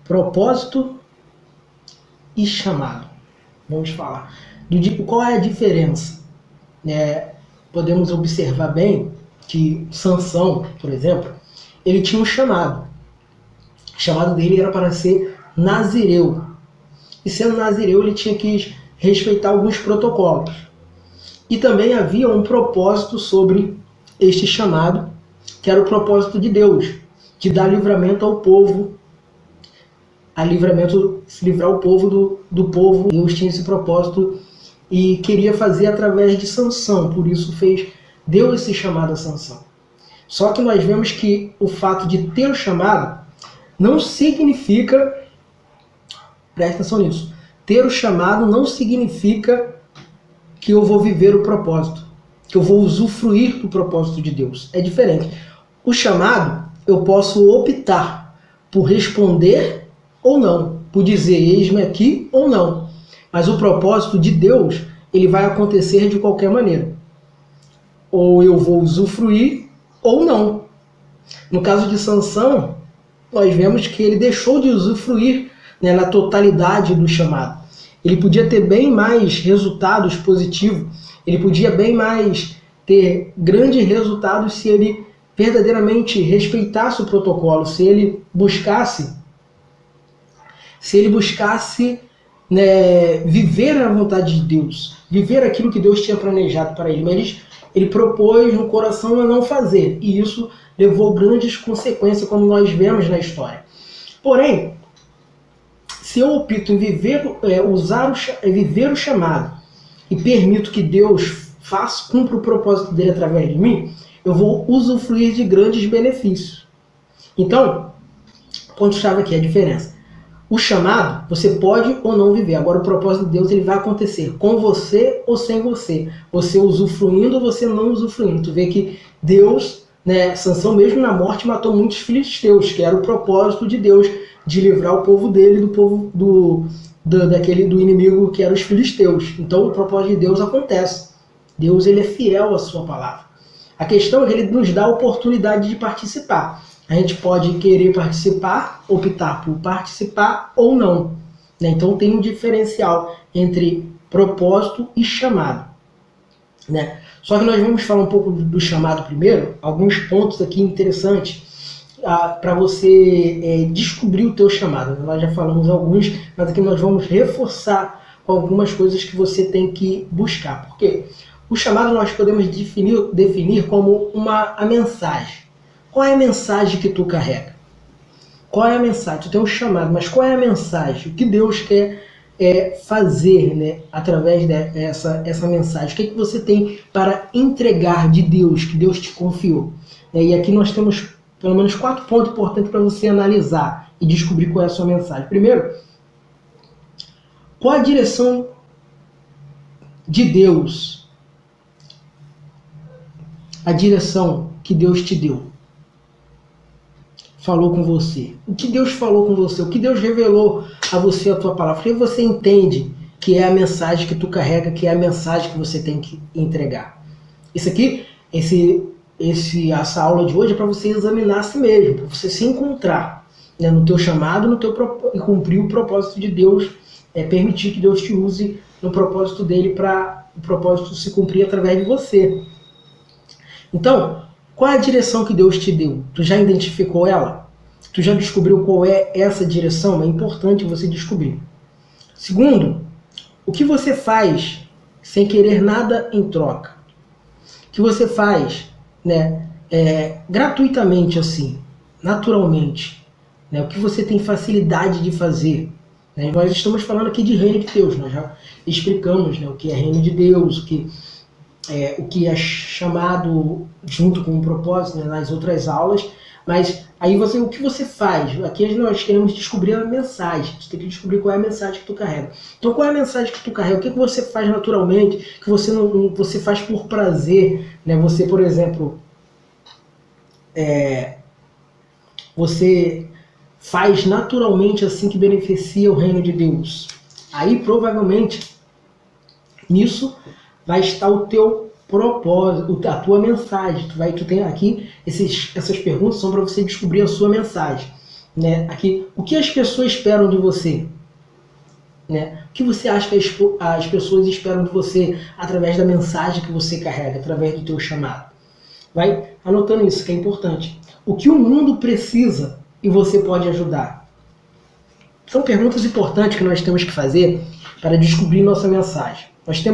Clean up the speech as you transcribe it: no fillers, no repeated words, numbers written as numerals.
propósito e chamado. Vamos falar. Qual é a diferença? Podemos observar bem que Sansão, por exemplo, ele tinha um chamado. O chamado dele era para ser nazireu. E sendo nazireu, ele tinha que respeitar alguns protocolos. E também havia um propósito sobre este chamado, que era o propósito de Deus, de dar livramento ao povo, livrar o povo do povo. Deus tinha esse propósito e queria fazer através de Sansão, por isso deu esse chamado a Sansão. Só que nós vemos que o fato de ter o chamado não significa, presta atenção nisso, ter o chamado não significa que eu vou viver o propósito, que eu vou usufruir do propósito de Deus. É diferente. O chamado, eu posso optar por responder ou não, por dizer eis-me aqui ou não. Mas o propósito de Deus, ele vai acontecer de qualquer maneira. Ou eu vou usufruir ou não. No caso de Sansão, nós vemos que ele deixou de usufruir, na totalidade do chamado. Ele podia ter bem mais resultados positivos, ele podia bem mais ter grandes resultados se ele verdadeiramente respeitasse o protocolo, se ele buscasse viver a vontade de Deus, viver aquilo que Deus tinha planejado para ele. Mas ele propôs no coração a não fazer, e isso levou grandes consequências, como nós vemos na história. Porém, se eu opto em viver o chamado e permito que Deus cumpra o propósito dele através de mim, eu vou usufruir de grandes benefícios. Então, ponto-chave aqui é a diferença. O chamado, você pode ou não viver. Agora, o propósito de Deus, ele vai acontecer com você ou sem você. Você usufruindo ou você não usufruindo. Tu vê que Deus, Sansão mesmo na morte matou muitos filisteus, que era o propósito de Deus, de livrar o povo dele do inimigo que eram os filisteus. Então, o propósito de Deus acontece. Deus, ele é fiel à sua palavra. A questão é que ele nos dá a oportunidade de participar. A gente pode querer participar, optar por participar ou não. Então tem um diferencial entre propósito e chamado. Só que nós vamos falar um pouco do chamado primeiro, alguns pontos aqui interessantes para você descobrir o teu chamado. Nós já falamos alguns, mas aqui nós vamos reforçar algumas coisas que você tem que buscar. Por quê? O chamado nós podemos definir como a mensagem. Qual é a mensagem que tu carrega? Qual é a mensagem? Tu tem um chamado, mas qual é a mensagem? O que Deus quer fazer, através dessa mensagem? O que você tem para entregar de Deus, que Deus te confiou? E aqui nós temos pelo menos 4 pontos importantes para você analisar e descobrir qual é a sua mensagem. Primeiro, qual a direção de Deus? A direção que Deus te deu. Falou com você. O que Deus falou com você? O que Deus revelou a você, a tua palavra? O que você entende que é a mensagem que tu carrega, que é a mensagem que você tem que entregar? Isso aqui, essa aula de hoje é para você examinar a si mesmo, para você se encontrar no teu chamado, e cumprir o propósito de Deus, permitir que Deus te use no propósito dele, para o propósito se cumprir através de você. Então, qual é a direção que Deus te deu? Tu já identificou ela? Tu já descobriu qual é essa direção? É importante você descobrir. Segundo, o que você faz sem querer nada em troca? O que você faz gratuitamente, assim, naturalmente? O que você tem facilidade de fazer? Nós estamos falando aqui de reino de Deus. Nós já explicamos o que é reino de Deus, o que é chamado junto com o propósito nas outras aulas, mas aí o que você faz? Aqui nós queremos descobrir a mensagem, você tem que descobrir qual é a mensagem que tu carrega. Então qual é a mensagem que tu carrega? O que você faz naturalmente, que você faz por prazer? Você, por exemplo, você faz naturalmente assim que beneficia o reino de Deus. Aí provavelmente nisso vai estar o teu propósito, a tua mensagem. Tu tem aqui, essas perguntas são para você descobrir a sua mensagem. né? Aqui, o que as pessoas esperam de você? Né? O que você acha que as pessoas esperam de você através da mensagem que você carrega, através do teu chamado? Vai anotando isso, que é importante. O que o mundo precisa e você pode ajudar? São perguntas importantes que nós temos que fazer para descobrir nossa mensagem. Nós temos